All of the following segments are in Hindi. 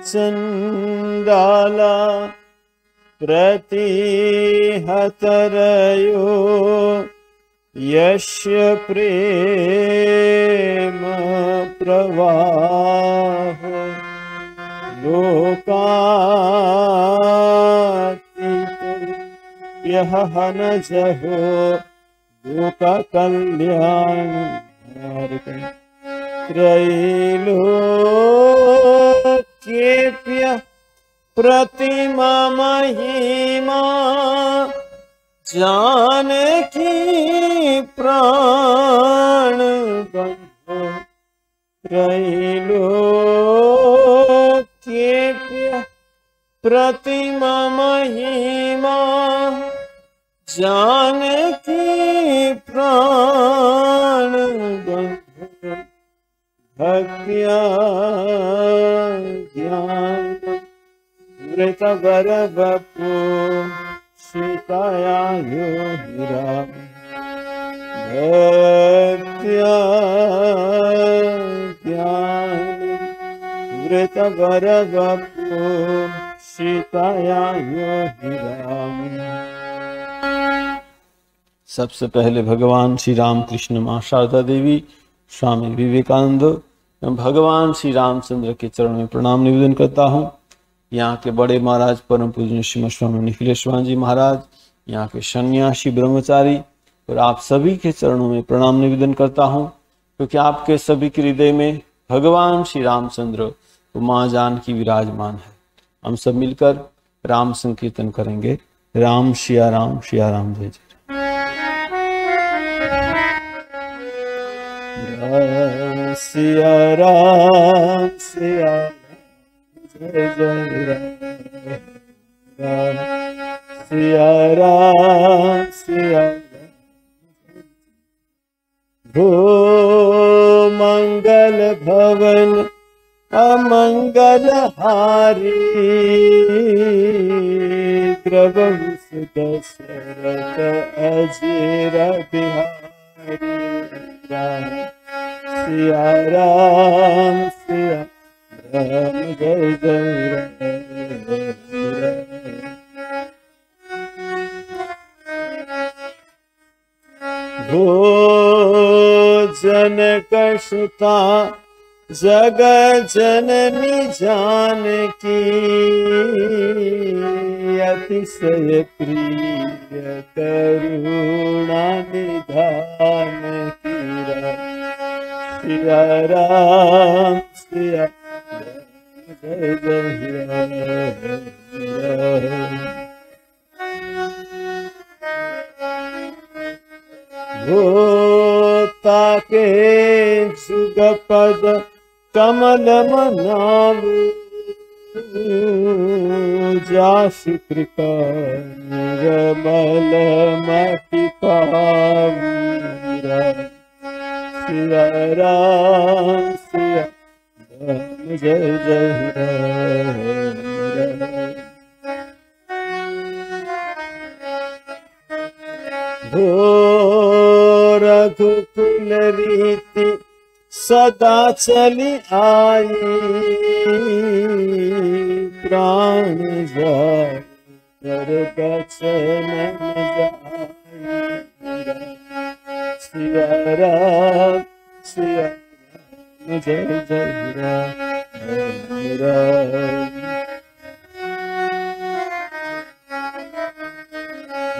चंडाला प्रतिहतरयो यस्य प्रेम प्रवाहो लोकातीतो यह न जहो लोक कल्याण त्रैलोक्येप्य प्रतिमा महिमा जानकी प्राण बंधो त्रैलोक्येप्य प्रतिमा महिमा जानकी प्राण बंधो भक्त्या ज्ञान मृतवर बपू सीताया योगिरा भक्त्या ज्ञान मृतवर बपू सीताया योगिरा। सबसे पहले भगवान श्री रामकृष्ण, माँ शारदा देवी, स्वामी विवेकानंद एवं भगवान श्री रामचंद्र के चरणों में प्रणाम निवेदन करता हूँ। यहाँ के बड़े महाराज परम पूज्य श्रीमद स्वामी निखिलेश्वर जी महाराज, यहाँ के सन्यासी ब्रह्मचारी और आप सभी के चरणों में प्रणाम निवेदन करता हूँ, क्योंकि आपके सभी के हृदय में भगवान श्री रामचंद्र और माँ जानकी विराजमान है। हम सब मिलकर राम संकीर्तन करेंगे। राम सिया राम जय जय। सिया राम जय जय राम, सिया राम भो मंगल भवन अमंगल हारी, द्रवहु दशरथ अजीर बिहारी। सिया राम राम जय जय राम। भोजन कशुता जग जननी जानकी, अतिशय प्रिय करुणा निधान की। सिया राम जय जय राम। भोता के जुगपद कमल मनावु, जासु कृपा निर्मल मति पावु। सिया राम जय जय राम। भो रघुकुल रीति सदा चली आई, प्राण जाए कर बचन जाई। सिया राम जय जय राम।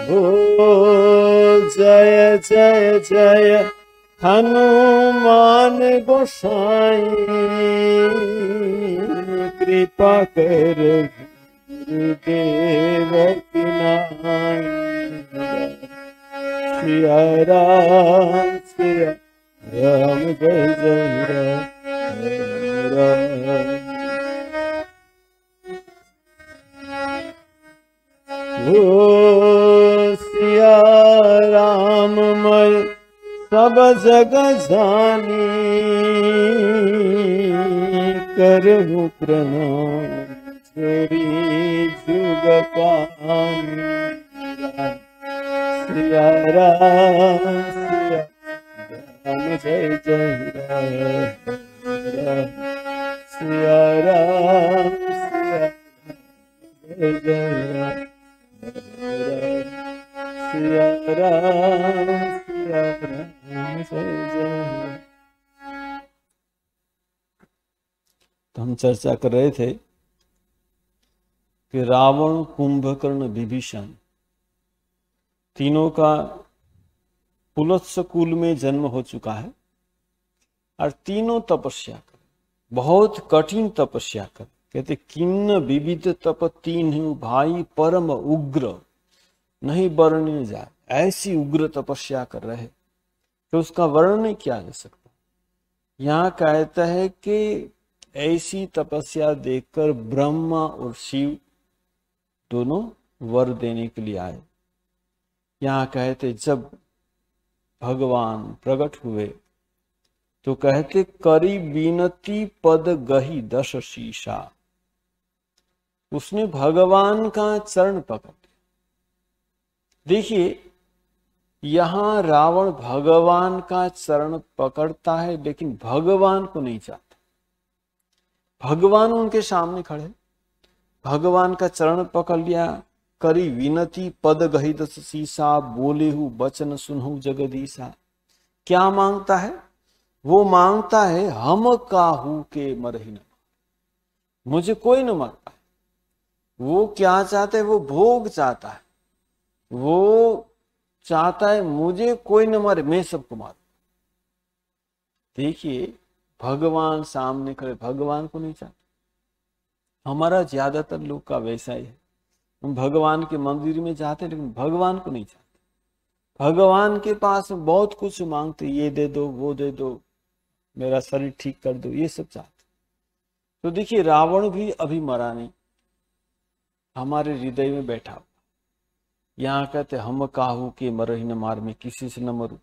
ओ जय जय जय हनुमान गोसाई, कृपा कर गुरुदेव की नाई। सिया राम जय जय राम। ओ सिया राममय सब जग जानी, करहु प्रणाम छोरी जुग पानी। सिया राम जय जय राम। सिया राम सिया जय जय राम सिया राम सिया राम जय जय राम। तो हम चर्चा कर रहे थे कि रावण, कुंभकर्ण, विभीषण तीनों का पुलत्स्य कुल में जन्म हो चुका है और तीनों तपस्या कर, बहुत कठिन तपस्या कर। कहते किन्न विविध तप तीन भाई परम उग्र नहीं वर्णन जाए, ऐसी उग्र तपस्या कर रहे तो उसका वर्णन किया जा सकता। यहाँ कहता है कि ऐसी तपस्या देखकर ब्रह्मा और शिव दोनों वर देने के लिए आए। यहाँ कहते जब भगवान प्रकट हुए तो कहते करी बीनती पद गही दश शीशा। उसने भगवान का चरण पकड़। देखिए यहां रावण भगवान का चरण पकड़ता है लेकिन भगवान को नहीं चाहता। भगवान उनके सामने खड़े, भगवान का चरण पकड़ लिया। करी विनती पद गही दस शीशा, बोले हूं वचन सुनहु जगदीशा। क्या मांगता है? वो मांगता है हम काहू के मरही न, मुझे कोई न मर पाए। वो क्या चाहता है? वो भोग चाहता है, वो चाहता है मुझे कोई न मारे, मैं सबको मारू। देखिए भगवान सामने खड़े, भगवान को नहीं चाहते। हमारा ज्यादातर लोग का वैसा ही है, हम भगवान के मंदिर में जाते लेकिन भगवान को नहीं चाहते। भगवान के पास बहुत कुछ मांगते, ये दे दो, वो दे दो, मेरा शरीर ठीक कर दो, ये सब चाहते। तो देखिए रावण भी अभी मरा नहीं, हमारे हृदय में बैठा हुआ। यहाँ कहते हम काहू के मरही न मार, में किसी से न मरू।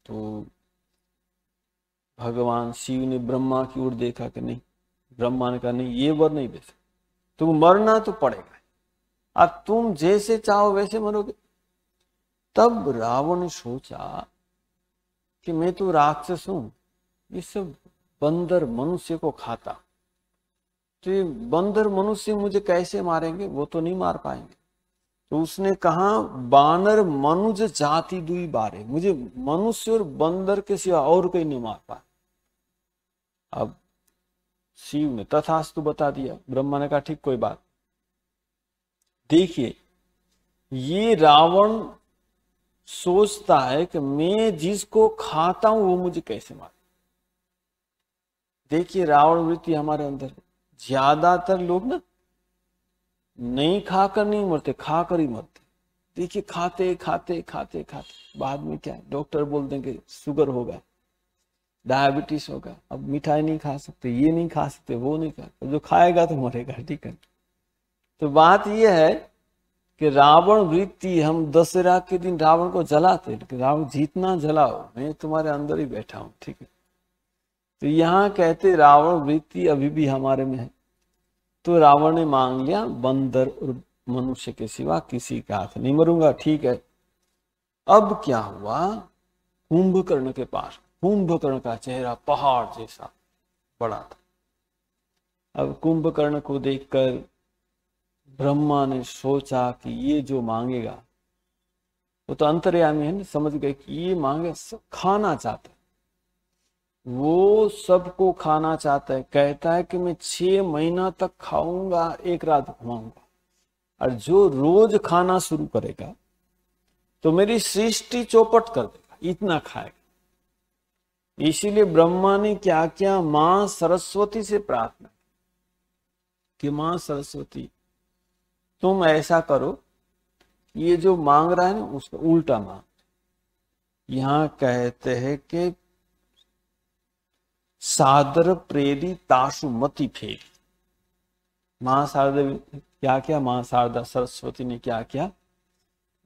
तो भगवान शिव ने ब्रह्मा की ओर देखा कि नहीं, ब्रह्मा ने कहा नहीं ये वर नहीं दे सकते, तुम मरना तो पड़ेगा, अब तुम जैसे चाहो वैसे मरोगे। तब रावण ने सोचा कि मैं तो राक्षस हूं, ये सब बंदर मनुष्य को खाता, तो ये बंदर मनुष्य मुझे कैसे मारेंगे, वो तो नहीं मार पाएंगे। तो उसने कहा बानर मनुज जाति दुई बारे, मुझे मनुष्य और बंदर के सिवा और कोई नहीं मार पाए। अब शिव ने तथास्तु बता दिया, ब्रह्मा ने कहा ठीक कोई बात। देखिए ये रावण सोचता है कि मैं जिसको खाता हूं वो मुझे कैसे मारे। देखिए रावण वृत्ति हमारे अंदर है। ज्यादातर लोग ना नहीं खाकर नहीं मरते, खाकर ही मरते। देखिए खाते खाते खाते खाते बाद में क्या है, डॉक्टर बोल देंगे शुगर होगा, डायबिटीज होगा, अब मिठाई नहीं खा सकते, ये नहीं खा सकते, वो नहीं खा सकते, जो खाएगा तो मरेगा। ठीक है, तो बात यह है कि रावण वृत्ति, हम दशहरा के दिन रावण को जलाते, लेकिन रावण जितना जलाओ मैं तुम्हारे अंदर ही बैठा हूं। ठीक है, तो यहाँ कहते रावण वृत्ति अभी भी हमारे में है। तो रावण ने मांग लिया बंदर और मनुष्य के सिवा किसी का हाथ नहीं मरूंगा। ठीक है, अब क्या हुआ, कुंभकर्ण के पास, कुंभकर्ण का चेहरा पहाड़ जैसा बड़ा था। अब कुंभकर्ण को देखकर ब्रह्मा ने सोचा कि ये जो मांगेगा, वो तो अंतर्यामी है ना, समझ गए कि ये मांगे खाना चाहता है, वो सबको खाना चाहता है। कहता है कि मैं 6 महीना तक खाऊंगा, एक रात घुमाऊंगा, और जो रोज खाना शुरू करेगा तो मेरी सृष्टि चौपट कर देगा, इतना खाएगा। इसीलिए ब्रह्मा ने क्या किया, मां सरस्वती से प्रार्थना कि मां सरस्वती तुम ऐसा करो, ये जो मांग रहा है ना उसका उल्टा मांग। यहां कहते हैं कि सादर प्रेरी ताशु मति फेरी। मां शारदा क्या किया, मां शारदा सरस्वती ने क्या किया,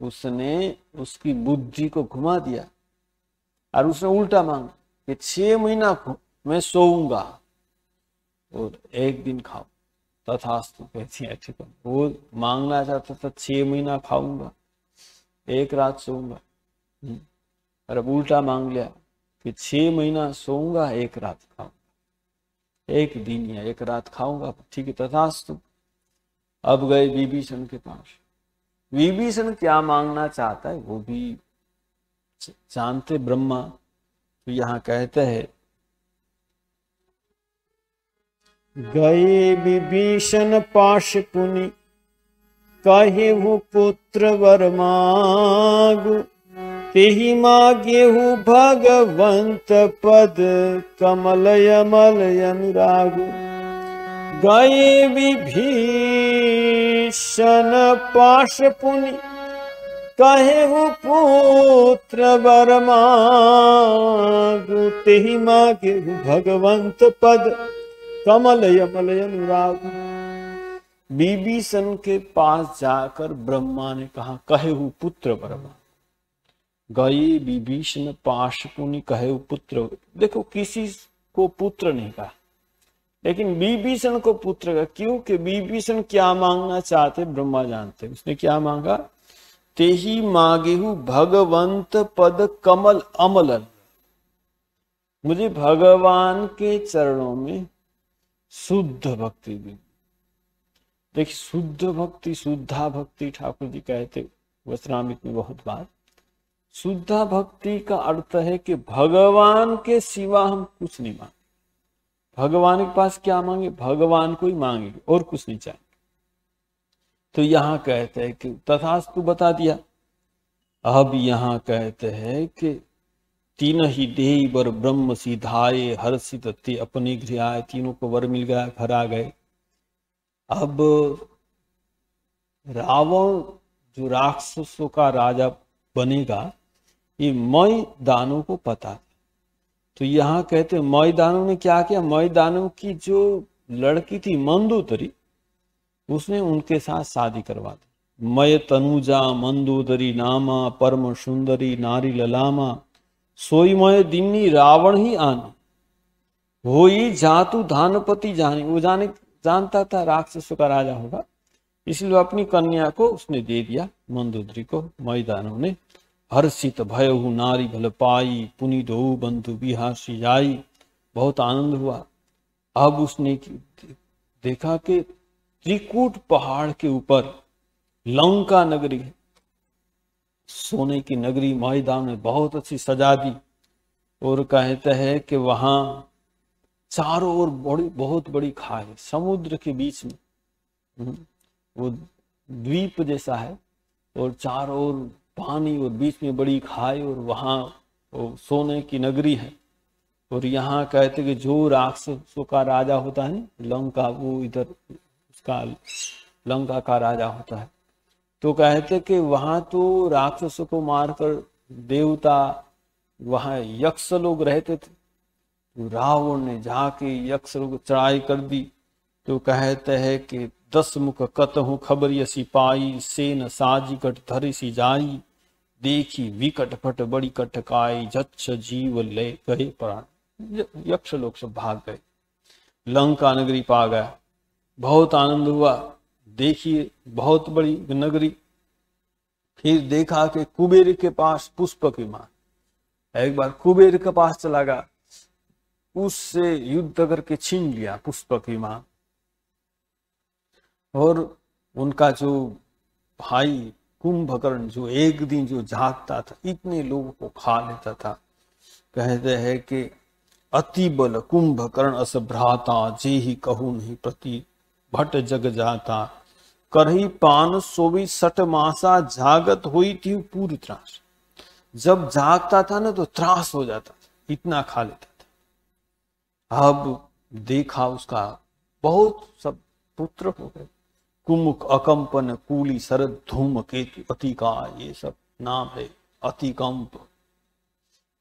उसने उसकी बुद्धि को घुमा दिया और उसने उल्टा मांगा कि 6 महीना मैं सोऊंगा और एक दिन खाऊं। तथास्तु कहती है, ठीक है, वो मांगना चाहता था 6 महीना खाऊंगा, एक रात सोऊंगा, और अब उल्टा मांग लिया कि 6 महीना सोऊंगा, एक रात खाऊंगा। एक दिन या एक रात खाऊंगा, ठीक है तथास्तु। अब गए विभीषण के पास। विभीषण क्या मांगना चाहता है वो भी जानते ब्रह्मा। तो यहाँ कहते हैं, गए विभीषण पाश पुनि कहेहु पुत्र वर मागु, तेहि मागेहु भगवंत पद कमल यमल अनुरागु। गए विभीषण पाश पुनि कहेहु पुत्र वर मागु, तेहि मागेहु भगवंत पद कमल यमल अनुरागु। विभीषण के पास जाकर ब्रह्मा ने कहा, कहेहु पुत्र वर मागु। गए विभीषण पाश पुनि कहेहु पुत्र। देखो किसी को पुत्र नहीं कहा, लेकिन विभीषण को पुत्र का। क्यों कि विभीषण क्या मांगना चाहते ब्रह्मा जानते। उसने क्या मांगा, तेहि मागेहु भगवंत पद कमल अमल। मुझे भगवान के चरणों में शुद्ध भक्ति दी। देखिए शुद्ध भक्ति, शुद्धा भक्ति ठाकुर जी कहते वचनामृत में बहुत बार। शुद्धा भक्ति का अर्थ है कि भगवान के सिवा हम कुछ नहीं मांगे। भगवान के पास क्या मांगे, भगवान को ही मांगेंगे और कुछ नहीं चाहिए। तो यहाँ कहते हैं कि तथास्तु बता दिया। अब यहाँ कहते हैं कि तीन ही देह वर ब्रह्म सिधाए, हर्षित ते अपने गृह आए। तीनों को वर मिल गया, घर आ गए। अब रावण जो राक्षसों का राजा बनेगा, ये मय दानों को पता था। तो यहाँ कहते मय दानों ने क्या किया, मय दानों की जो लड़की थी मंदोदरी, उसने उनके साथ शादी करवा दी। मय तनुजा मंदोदरी नामा, परम सुंदरी नारी ललामा, सोई मय दिन्नी रावण ही आनी, होई जातु धानपति जानी। वो जानता था राक्षसों का राजा होगा, इसलिए अपनी कन्या को उसने दे दिया मंदोदरी को मय दानव ने। हर्षित भयहु नारी भल पाई, पुनि दो बंधु बिहासी जाई। बहुत आनंद हुआ। अब उसने देखा कि त्रिकूट पहाड़ के ऊपर लंका नगरी है, सोने की नगरी। मय दानव ने बहुत अच्छी सजा दी और कहते हैं कि वहां चारों ओर बहुत बड़ी खाई, समुद्र के बीच में वो द्वीप जैसा है, और चारों ओर पानी और बीच में बड़ी खाई, और वहां वो सोने की नगरी है। और यहाँ कहते कि जो राक्षसों का राजा होता है लंका, वो इधर उसका लंका का राजा होता है। तो कहते कि वहां तो राक्षसों को मारकर देवता, वहां यक्ष लोग रहते थे। तो रावण ने जाके यक्ष लोग चढ़ाई कर दी। तो कहते हैं कि 10 मुख कतहु खबर यसी पाई, सेन साजी कट धरि सी जाई, देखी विकट फट बड़ी कटकाई, जच्छ जीव ले गए प्राण। यक्ष लोग सब भाग गए, लंका नगरी पा गया। बहुत आनंद हुआ। देखिए बहुत बड़ी नगरी। फिर देखा कि कुबेर के पास पुष्पक विमान। एक बार कुबेर के पास चला गया, उससे युद्ध करके छीन लिया पुष्पक विमान। और उनका जो भाई कुंभकर्ण, जो एक दिन जो जागता था, इतने लोगों को खा लेता था। कहते हैं कि अति बल कुंभकर्ण अस भ्राता, जे ही कहू नहीं प्रति भट जग जाता, करही पान सोवी सठ मासा, जागत हुई थी पूरी त्रास। जब जागता था ना तो त्रास हो जाता था, इतना खा लेता था। अब देखा उसका बहुत सब पुत्र हो गए। कुमुख अकंपन कूली शरद धूम केतु अतिका, ये सब नाम है। अतिकंप,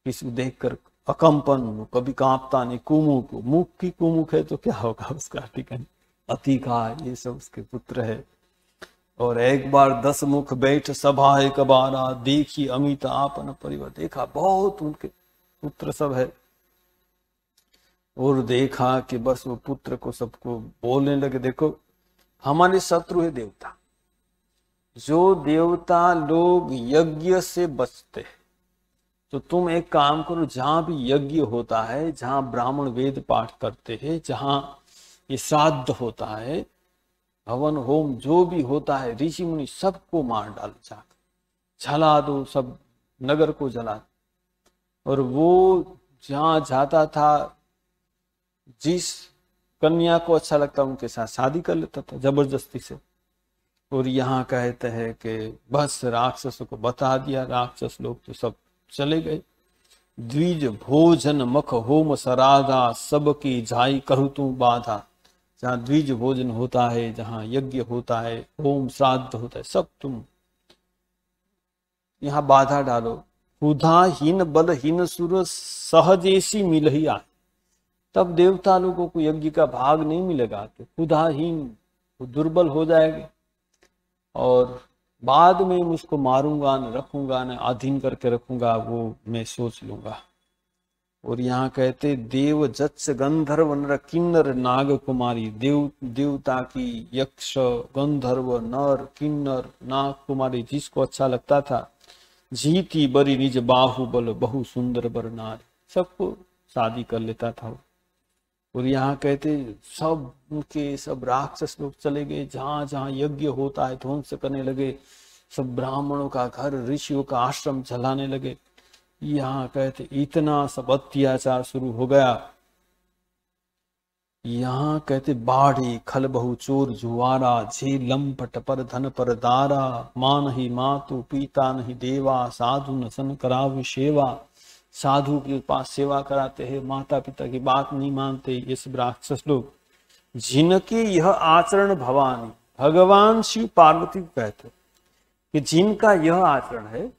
किसी देखकर अकंपन, कभी कांपता नहीं। कुमुख, मुख की कुमुख है तो क्या होगा उसका, ठीक है। अतिका, ये सब उसके पुत्र है। और एक बार 10 मुख बैठ सभा एक बारा, देखी अमित आपन परिवार। देखा बहुत उनके पुत्र सब है। और देखा कि बस वो पुत्र को सबको बोलने लगे, देखो हमारे शत्रु है देवता। जो देवता लोग यज्ञ से बचते हैं, तो तुम एक काम करो, जहां भी यज्ञ होता है, जहां ब्राह्मण वेद पाठ करते हैं, जहां ये श्राद्ध होता है, हवन होम जो भी होता है, ऋषि मुनि सबको मार डालो, जाकर जला दो, सब नगर को जला दो। और वो जहां जाता था, जिस कन्या को अच्छा लगता उनके साथ शादी कर लेता था जबरदस्ती से। और यहाँ कहते हैं कि बस राक्षसों को बता दिया, राक्षस लोग तो सब चले गए। द्विज भोजन मख होम सराधा, सबकी जाई करु तू बाधा। जहाँ द्विज भोजन होता है, जहाँ यज्ञ होता है, होम श्राद्ध होता है, सब तुम यहाँ बाधा डालो। क्षुधाहीन बलहीन सुर सहजेसी मिलही आए। तब देवता लोगों को यज्ञ का भाग नहीं मिलेगा, तो क्षुधाहीन, दुर्बल हो जाएंगे और बाद में मुझको मारूंगा न रखूंगा न अधीन करके रखूंगा, वो मैं सोच लूंगा। और यहाँ कहते देव जत्स गंधर्व नर किन्नर नाग कुमारी। देवता की, यक्ष, गंधर्व, नर, किन्नर, नाग कुमारी, जिसको अच्छा लगता था, जीती बरी निज बाहुबल बहु सुंदर बर नारी, सबको शादी कर लेता था। और यहाँ कहते सब उनके सब राक्षस लोग चले गए, जहां जहां यज्ञ होता है ध्वंस करने लगे, सब ब्राह्मणों का घर, ऋषियों का आश्रम जलाने लगे। यहाँ कहते इतना सब अत्याचार शुरू हो गया। यहाँ कहते बाढ़ी खल बहु चोर जुआरा, झे लंपट पर धन पर दारा, मां नहीं मातु पिता नहीं देवा, साधु न सन कराव सेवा। साधु के पास सेवा कराते हैं, माता पिता की बात नहीं मानते ये सब राक्षस लोग। जिनके यह आचरण भवानी, भगवान शिव पार्वती को कहते कि जिनका यह आचरण है,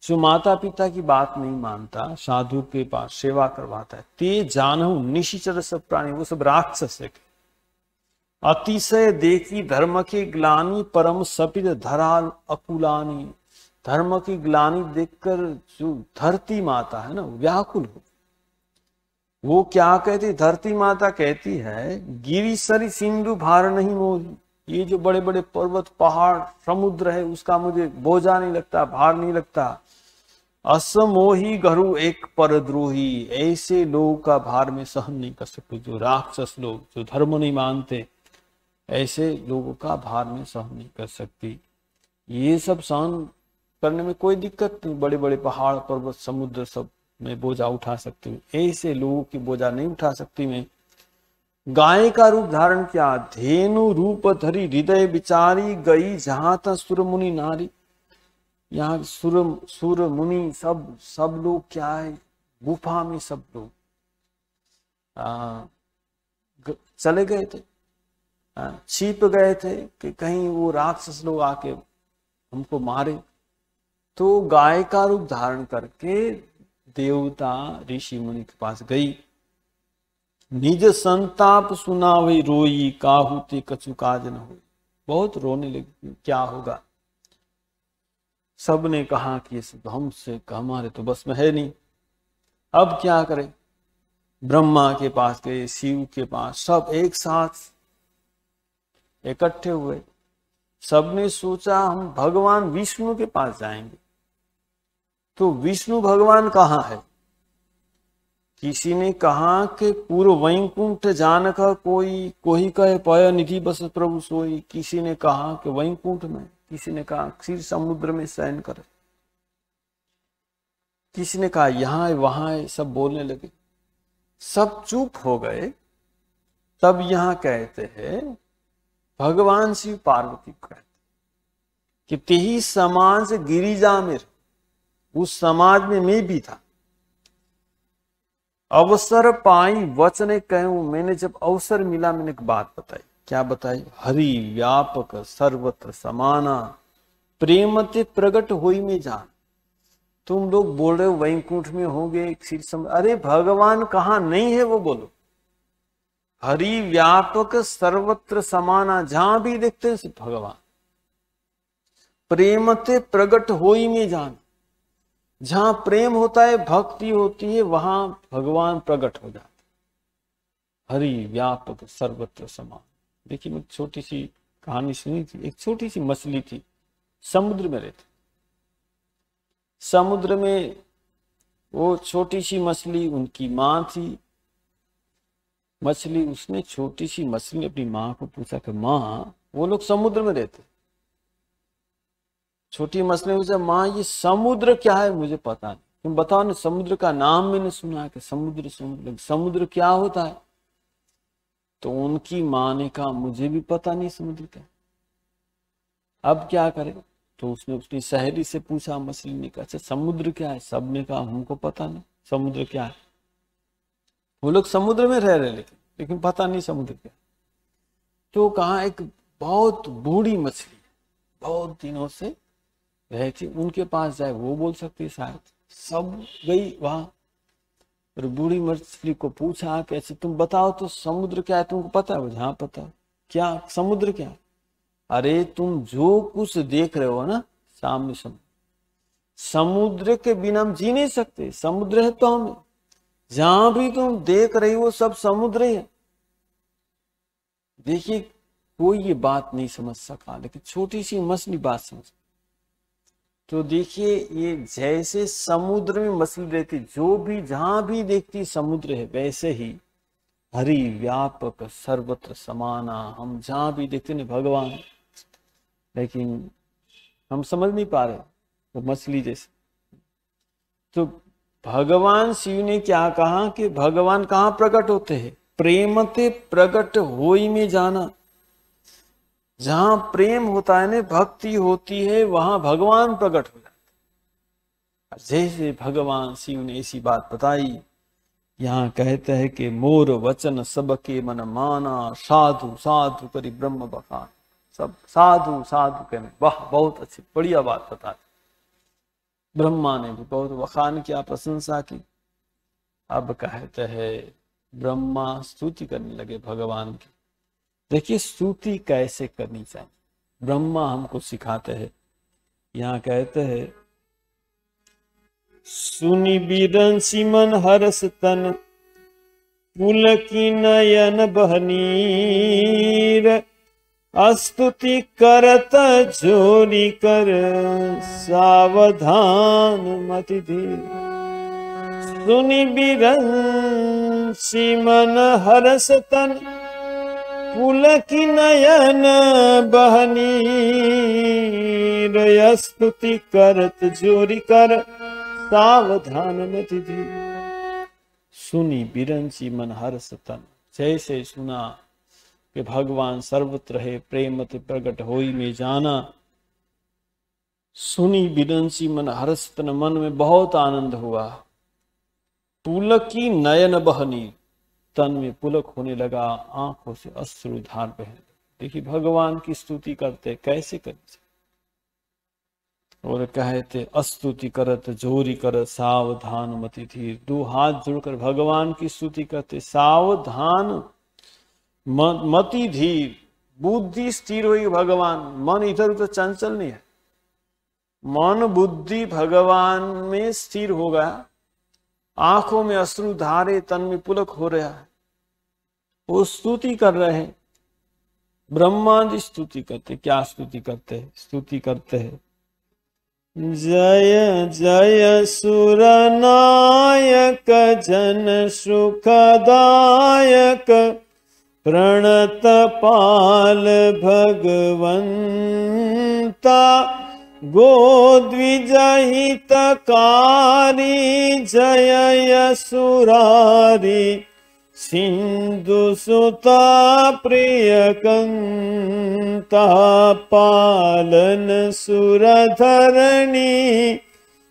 जो माता पिता की बात नहीं मानता, साधु के पास सेवा करवाता है, ते जानहु निशिचर सब प्राणी, वो सब राक्षस है। अतिशय देखी धर्म के ग्लानि, परम सपित धराल अकुलानी। धर्म की ग्लानि देखकर जो धरती माता है ना, व्याकुल हो। वो क्या कहती, धरती माता कहती है, गिरी सरी सिंधु भार नहीं मोही। ये जो बड़े बड़े पर्वत पहाड़ समुद्र है, उसका मुझे बोझा नहीं लगता, भार नहीं लगता। असमोही गरु एक परद्रोही, ऐसे लोगों का भार में सहन नहीं कर सकते। जो राक्षस लोग, जो धर्म नहीं मानते, ऐसे लोगों का भार में सहन नहीं कर सकती। ये सब सहन करने में कोई दिक्कत नहीं, बड़े बड़े पहाड़ पर्वत समुद्र सब में बोझा उठा सकती हूँ, ऐसे लोगों की बोझा नहीं उठा सकती मैं। गाय का रूप धारण किया, धेनु रूप धरी हृदय विचारी, गई जहां था सुर मुनि नारी। यहाँ सुर मुनि सब लोग क्या है, गुफा में सब लोग चले गए थे, छिप गए थे कि कहीं वो राक्षस लोग आके हमको मारे। तो गाय का रूप धारण करके देवता ऋषि मुनि के पास गई। निज संताप सुनावे रोई, काहुते कछु काज न हो। बहुत रोने लगी, क्या होगा। सबने कहा कि ये सब हमसे, हमारे तो बस में है नहीं, अब क्या करें। ब्रह्मा के पास गए, शिव के पास, सब एक साथ इकट्ठे हुए। सबने सोचा हम भगवान विष्णु के पास जाएंगे। तो विष्णु भगवान कहाँ है। किसी ने कहा कि पूर्व वैकुंठ जान का कोई कहे पय निधि बस प्रभु सोई। किसी ने कहा कि वैकुंठ में, किसी ने कहा क्षीर समुद्र में शयन करे, किसी ने कहा यहाँ है वहां है, सब बोलने लगे। सब चुप हो गए। तब यहाँ कहते हैं भगवान शिव पार्वती को कहते कि तेही समाज गिरिजा में, उस समाज में मैं भी था। अवसर पाई वचने कहूं, मैंने जब अवसर मिला मैंने एक बात बताई। क्या बताई। हरि व्यापक सर्वत्र समाना, प्रेमते प्रगट होई में जान। तुम लोग बोल रहे हो वैकुंठ में होंगे, क्षीर समुद्र, अरे भगवान कहाँ नहीं है वो बोलो। हरि व्यापक सर्वत्र समाना, जहां भी देखते हैं सिर्फ भगवान। प्रेमते प्रगट होई में जान, जहां प्रेम होता है, भक्ति होती है, वहां भगवान प्रकट हो जाते। हरि व्यापक सर्वत्र समान। देखिए मैं छोटी सी कहानी सुनी थी। एक छोटी सी मछली थी, समुद्र में रहती। समुद्र में वो छोटी सी मछली उनकी माँ थी। मछली, उसने छोटी सी मछली ने अपनी माँ को पूछा कि माँ, वो लोग समुद्र में रहते, छोटी मछली ने पूछा माँ ये समुद्र क्या है, मुझे पता नहीं, तुम बताओ ना, समुद्र का नाम मैंने सुना है कि समुद्र समुद्र, समुद्र क्या होता है? तो उनकी माँ ने कहा मुझे भी पता नहीं समुद्र क्या, अब क्या करे? तो उसने अपनी सहेली से पूछा, मछली ने कहा अच्छा समुद्र क्या है? सबने कहा हमको पता नहीं समुद्र क्या है। वो लोग समुद्र में रह रहे लेकिन पता नहीं समुद्र क्या। तो कहा एक बहुत बूढ़ी मछली बहुत दिनों से रहती, उनके पास जाए, वो बोल सकती शायद। सब गई वहां और बूढ़ी मछली को पूछा कि अच्छा तुम बताओ तो समुद्र क्या है, तुमको पता है? हाँ पता है। क्या समुद्र क्या है? अरे तुम जो कुछ देख रहे हो ना सामने, समुद्र के बिना हम जी नहीं सकते, समुद्र है तो हम, जहां भी तुम देख रही हो सब समुद्र है। देखिए कोई ये बात नहीं समझ सका, लेकिन छोटी सी मछली बात समझ। तो देखिए ये जैसे समुद्र में मछली रहती, जो भी जहां भी देखती समुद्र है, वैसे ही हरि व्यापक सर्वत्र समाना, हम जहां भी देखते ना भगवान, लेकिन हम समझ नहीं पा रहे वो मछली जैसे। तो भगवान शिव ने क्या कहा कि भगवान कहाँ प्रकट होते हैं? प्रेमते प्रकट होई में जाना। जहां प्रेम होता है ना, भक्ति होती है, वहां भगवान प्रकट हो जाते। जैसे भगवान शिव ने ऐसी बात बताई, यहाँ कहते हैं कि मोर वचन सबके मन माना, साधु साधु करी ब्रह्म बखान। सब साधु साधु कहने, वाह बहुत अच्छी बढ़िया बात बता। ब्रह्मा ने भी बहुत वखान किया, प्रशंसा की। अब कहते हैं ब्रह्मा स्तुति करने लगे भगवान की। देखिए स्तुति कैसे करनी चाहिए, ब्रह्मा हमको सिखाते हैं। यहाँ कहते हैं सुनि बिरंसी मन हर्ष तन, पुलकी नयन बहनीर, स्तुति करत जोरी कर, सावधान मति धीर। सुनि बिरंसी मन हर्ष तन, पुलकी नयन बहनीर, स्तुति करत जोरी कर, सावधान मति धीर। सुनी बिरंसी मन हर्ष तन, जैसे सुना कि भगवान सर्वत्र है, प्रेमत प्रकट होई में जाना। सुनी बिरंसी मन हर्ष तन, मन में बहुत आनंद हुआ। पुलकी नयन बहनी, तन में पुलक होने लगा, आंखों से अश्रुधार बहने। देखिए भगवान की स्तुति करते कैसे करते, और कहते स्तुति करत जोरी कर, सावधान मति धीर। दो हाथ जोड़कर भगवान की स्तुति करते, सावधान मति धीर, बुद्धि स्थिर हुई भगवान, मन इधर उधर चंचल नहीं है, मन बुद्धि भगवान में स्थिर हो गया। आंखों में अश्रु धारे, तन में पुलक हो रहा है, वो स्तुति कर रहे हैं। ब्रह्मा जी स्तुति करते, क्या स्तुति करते हैं? स्तुति करते हैं जय जय सुरनायक, जन सुखदायक, प्रणत पाल भगवंता, गोद्विजहितकारी, जय यसुरारी, सिंधु सुता प्रियकंता, पालन सुरधरणी,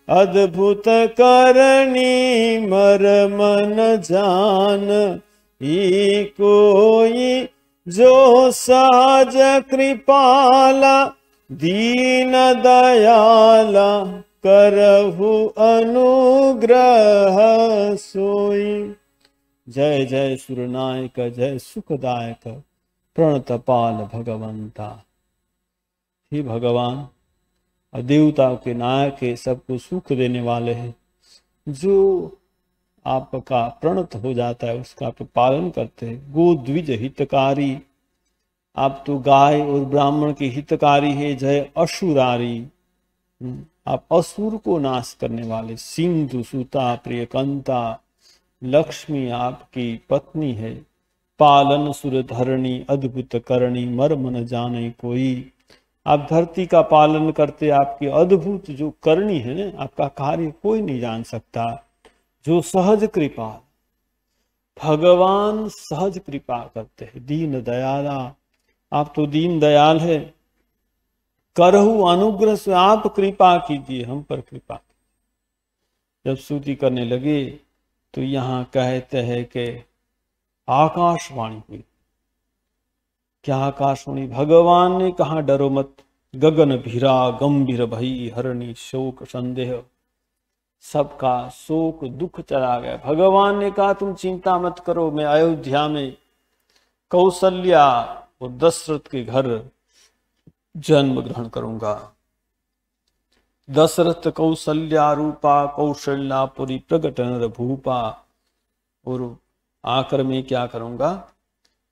अद्भुत करणी, मरमन जान ही कोई, जो सहज कृपाला, दीन दयाला, करहु अनुग्रह सोई। जय जय सुरनायक, जय सुखदायक, प्रणतपाल भगवंता। हे भगवान, देवताओं के नायक है, सबको सुख देने वाले हैं। जो आपका प्रणत हो जाता है उसका आप पालन करते हैं। गोद्विज हितकारी, आप तो गाय और ब्राह्मण के हितकारी है। जय अशुरारी, आप असुर को नाश करने वाले सिंधु सुता प्रियकंता, लक्ष्मी आपकी पत्नी है। पालन सुर धरणी अद्भुत करणी, मर्म न जाने कोई। आप धरती का पालन करते, आपकी अद्भुत जो करनी है ना, आपका कार्य कोई नहीं जान सकता। जो सहज कृपा, भगवान सहज कृपा करते हैं। दीन दयाला, आप तो दीन दयाल है। करहु अनुग्रह से, आप कृपा कीजिए, हम पर कृपा। जब स्तुति करने लगे तो यहां कहते हैं कि आकाशवाणी हुई। क्या आकाशवाणी? भगवान ने कहा डरो मत, गगन भीरा गंभीर भई, हरणी शोक संदेह। सबका शोक दुख चला गया। भगवान ने कहा तुम चिंता मत करो, मैं अयोध्या में कौशल्या और दशरथ के घर जन्म ग्रहण करूंगा। दशरथ कौशल्या रूपा, कौशल्यापुरी प्रगट नर भूपा। और आकर में क्या करूंगा?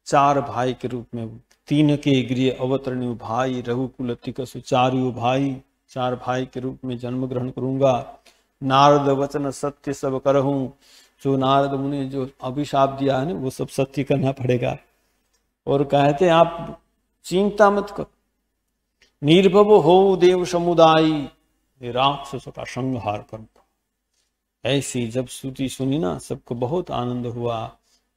4 भाई के रूप में, 3 के गृह अवतरणीय भाई, रघुकुल तिकसु चार्यो भाई, 4 भाई के रूप में जन्म ग्रहण करूंगा। नारद वचन सत्य सब करहूं। जो नारद मुनि जो अभिशाप दिया है ना, वो सब सत्य करना पड़ेगा। और कहते हैं आप चिंता मत करो, निर्भव हो देव समुदाय, राक्षसों का संहार करूंगा। ऐसी जब स्तुति सुनी ना, सबको बहुत आनंद हुआ।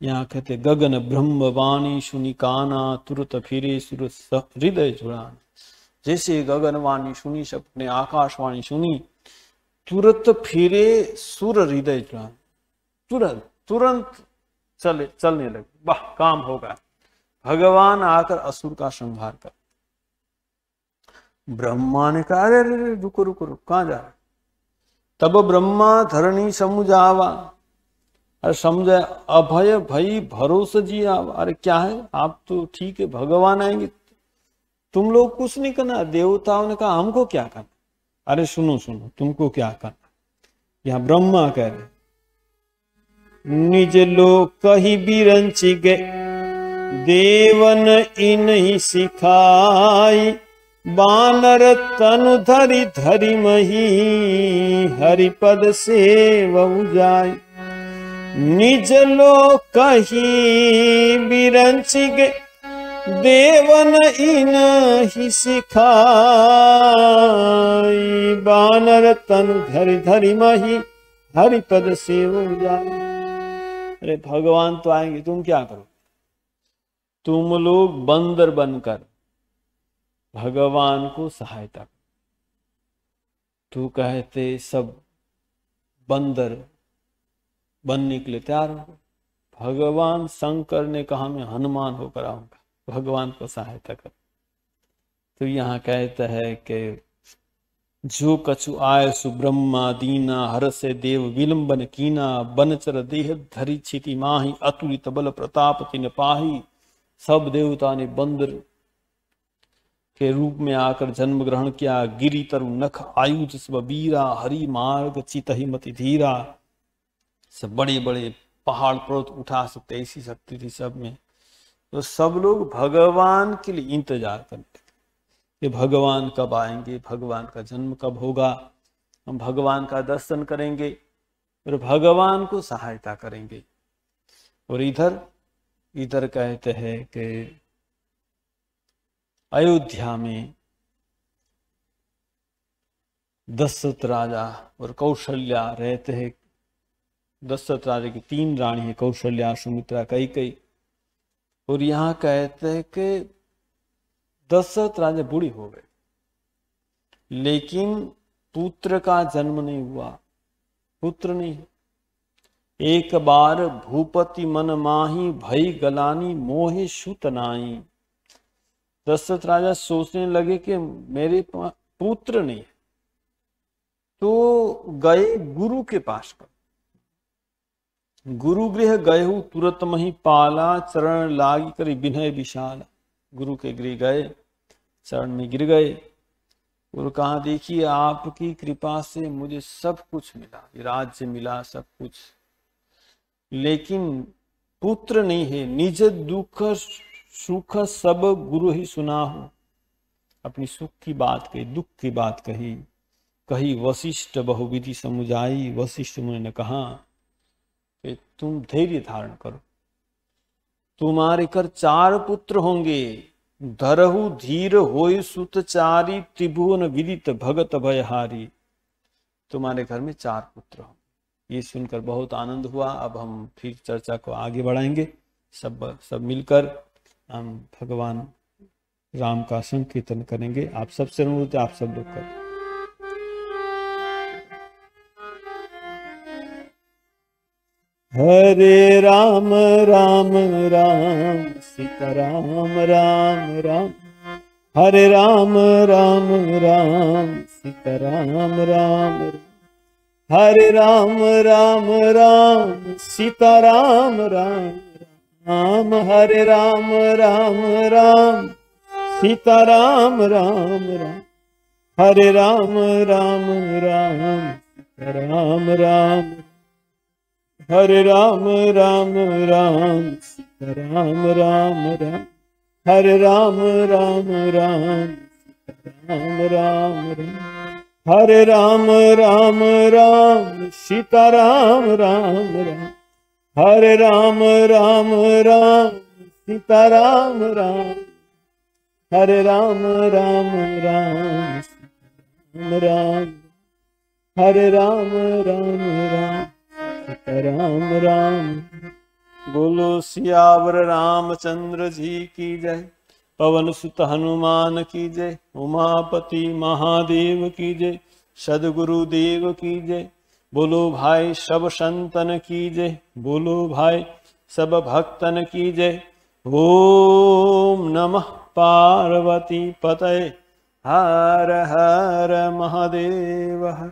यहाँ कहते गगन ब्रह्म वाणी सुनी काना, तुरत फिरे सुर हृदय जुड़ान। जैसे गगनवाणी सुनी, सबने आकाशवाणी सुनी, तुरंत फिरे सुर हृदय जुड़ान। तुरंत चलने लगे। वाह, काम होगा। भगवान आकर असुर का संहार कर। ब्रह्मा ने कहा अरे रुको रुको रुको, कहां जा रहे? तब ब्रह्मा धरणी समुझावा। अरे समझे, अभय भई भरोसा जी आवा। अरे क्या है, आप तो ठीक है, भगवान आएंगे, तुम लोग कुछ नहीं करना। देवताओं ने कहा हमको क्या करना? अरे सुनो सुनो, तुमको क्या करना? यहां ब्रह्मा कह रहे निज लोक कही बिरंची गए, देवन इन ही सिखाई। बानर तनु धरि धरि मही, हरिपद सेवउ जाय। निज लोक कही बिरंची गए, देवन इन ही सिखाई। बानर तनु धरि धरि मही, हरिपद सेवउ जाय। अरे भगवान तो आएंगे, तुम क्या करो? तुम लोग बंदर बनकर भगवान को सहायता करो। तू कहते सब बंदर बनने के लिए तैयार हो। भगवान शंकर ने कहा मैं हनुमान होकर आऊंगा, भगवान को सहायता कर। तो यहाँ कहता है कि जो कछु आय सुब्रह्मा दीना, हर से देव विलंबन कीना। बनचर देह धरि छिति माही, अतुलित बल प्रताप तिन पाही। सब देवता ने बंदर के रूप में आकर जन्म ग्रहण किया। गिरि तरु नख आयुध सब वीरा, हरि मार्ग चितहि मति धीरा। सब बड़े बड़े पहाड़ पर्वत उठा सकते, ऐसी शक्ति थी सब में। तो सब लोग भगवान के लिए इंतजार करते कि भगवान कब आएंगे, भगवान का जन्म कब होगा, हम भगवान का दर्शन करेंगे और भगवान को सहायता करेंगे। और इधर कहते हैं कि अयोध्या में दशरथ राजा और कौशल्या रहते हैं। दशरथ राजा की 3 रानी है, कौशल्या, सुमित्रा, कैकेयी। और यहाँ कहते हैं कि दशरथ राजा बूढ़ी हो गए, लेकिन पुत्र का जन्म नहीं हुआ, पुत्र नहीं। एक बार भूपति मन माही, भई गलानी मोहे सुत नाई। दशरथ राजा सोचने लगे कि मेरे पुत्र नहीं, तो गए गुरु के पास। गुरु गृह गए तुरंत मही पाला, चरण लागी करी विनय विशाल। गुरु के गृह गए, चरण में गिर गए और कहा देखिए आपकी कृपा से मुझे सब कुछ मिला, राज्य मिला, सब कुछ, लेकिन पुत्र नहीं है। निज दुख सुख सब गुरु ही सुना हो। अपनी सुख की बात कही, दुख की बात कही। कही वशिष्ठ बहुविधि समुझाई। वशिष्ठ मुनि ने कहा कि तुम धैर्य धारण करो, तुम्हारे घर 4 पुत्र होंगे। धरहु धीर होय सुतचारी, त्रिभुवन विदित भगत भयहारी। तुम्हारे घर में 4 पुत्र होंगे। ये सुनकर बहुत आनंद हुआ। अब हम फिर चर्चा को आगे बढ़ाएंगे। सब मिलकर हम भगवान राम का संकीर्तन करेंगे। आप सबसे अनुरोध है, आप सब लोग करें। हरे राम राम राम सीताराम राम राम, हरे राम राम राम सीताराम राम, हरे राम राम राम सीताराम राम राम, हरे राम राम राम सीताराम राम राम, हरे राम राम राम सीताराम राम, हरे राम राम राम सीताराम राम राम, हरे राम राम राम सीताराम राम राम, हरे राम राम राम सीताराम राम राम, हरे राम राम राम सीताराम राम, हरे राम राम राम सीताराम राम, हरे राम राम राम सीताराम राम। बोलो सियावर रामचंद्र जी की जय, पवन सुत हनुमान की जय, उमापति महादेव की जय, सदगुरु देव की जय। बोलो भाई सब संतन की जय, बोलो भाई सब भक्तन की जय। ओम नमः पार्वती पतये, हर हर महादेव हर।